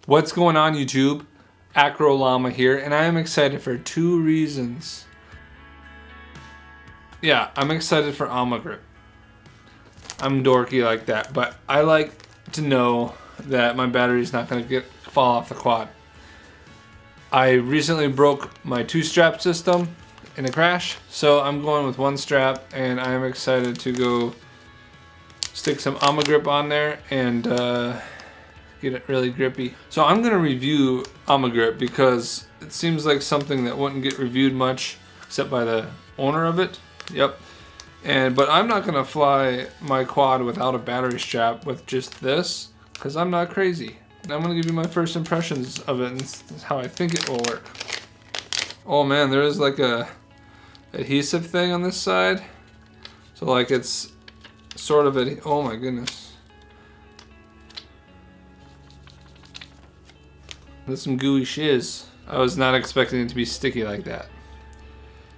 What's going on, YouTube? Acro Llama here, and I am excited for two reasons. Yeah, I'm excited for Ummagrip. I'm dorky like that, but I like to know that my battery's not going to fall off the quad. I recently broke my 2-strap system in a crash, so I'm going with 1 strap, and I am excited to go stick some Ummagrip on there and get it really grippy. So I'm going to review Ummagrip because it seems like something that wouldn't get reviewed much except by the owner of it. Yep. But I'm not going to fly my quad without a battery strap with just this because I'm not crazy. I'm going to give you my first impressions of it and how I think it will work. Oh man, there is like a adhesive thing on this side. So like it's sort of oh my goodness. There's some gooey shiz. I was not expecting it to be sticky like that.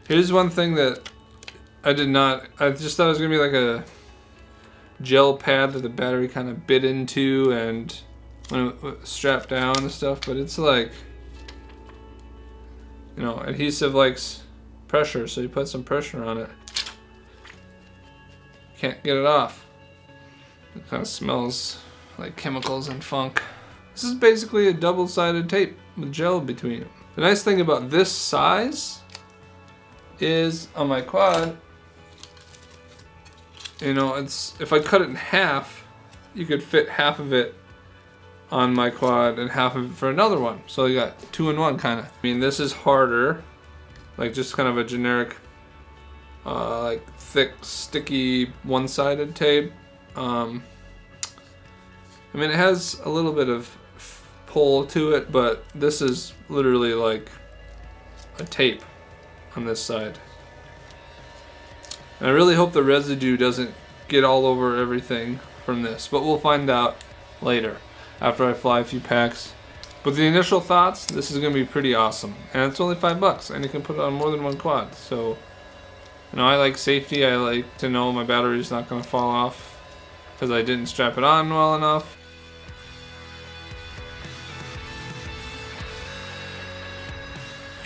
Here's one thing that I just thought it was gonna be like a gel pad that the battery kind of bit into and when it was strapped down and stuff, but it's like, you know, adhesive likes pressure, so you put some pressure on it. Can't get it off. It kind of smells like chemicals and funk. This is basically a double-sided tape with gel between them. The nice thing about this size is on my quad, you know, if I cut it in half, you could fit half of it on my quad and half of it for another one. So you got 2-in-1 kind of. I mean, this is harder, like just kind of a generic, like thick, sticky, one-sided tape. I mean, it has a little bit of pull to it, but this is literally like a tape on this side. And I really hope the residue doesn't get all over everything from this, but we'll find out later after I fly a few packs. But the initial thoughts, this is going to be pretty awesome. And it's only $5 and you can put it on more than one quad. So, you know, I like safety. I like to know my battery's not going to fall off because I didn't strap it on well enough.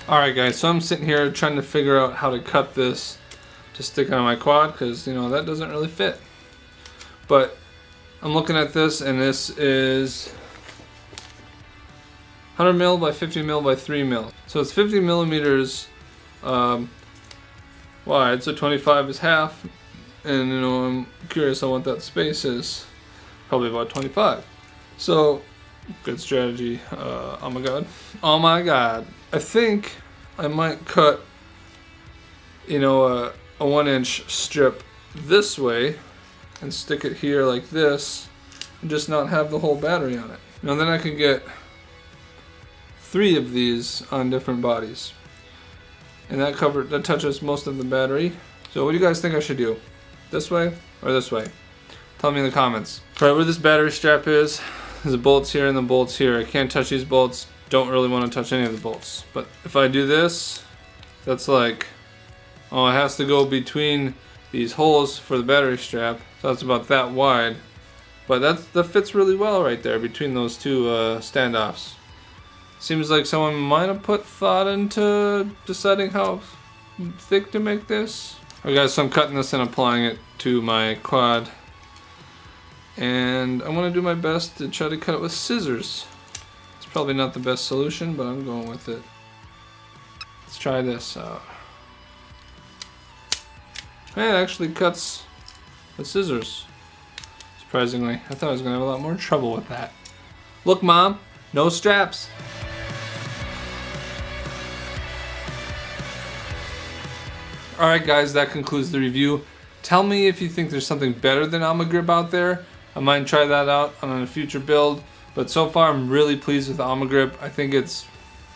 Alright guys, so I'm sitting here trying to figure out how to cut this to stick on my quad because, you know, that doesn't really fit. But I'm looking at this and this is 100 mil by 50 mil by 3 mil. So it's 50 millimeters wide, so 25 is half. And, you know, I'm curious on what that space is. Probably about 25. So, good strategy. Oh my god. Oh my god. I think I might cut, you know, a 1-inch strip this way and stick it here like this and just not have the whole battery on it. Now then I can get 3 of these on different bodies. And that touches most of the battery. So what do you guys think I should do? This way or this way? Tell me in the comments. Right where this battery strap is, there's the bolts here and the bolts here. I can't touch these bolts. Don't really want to touch any of the bolts. But if I do this, that's like, oh, it has to go between these holes for the battery strap. So that's about that wide. But that fits really well right there between those two standoffs. Seems like someone might have put thought into deciding how thick to make this. Alright guys, so I'm cutting this and applying it to my quad. And I'm going to do my best to try to cut it with scissors. It's probably not the best solution, but I'm going with it. Let's try this out. Hey, it actually cuts with scissors. Surprisingly. I thought I was going to have a lot more trouble with that. Look, Mom, no straps. Alright guys, that concludes the review. Tell me if you think there's something better than Ummagrip out there. I might try that out on a future build. But so far I'm really pleased with the Ummagrip. I think it's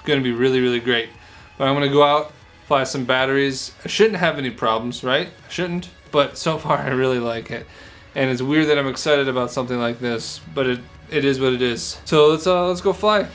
going to be really, really great. But I'm going to go out, fly some batteries. I shouldn't have any problems, right? I shouldn't. But so far I really like it. And it's weird that I'm excited about something like this. But it is what it is. So let's go fly.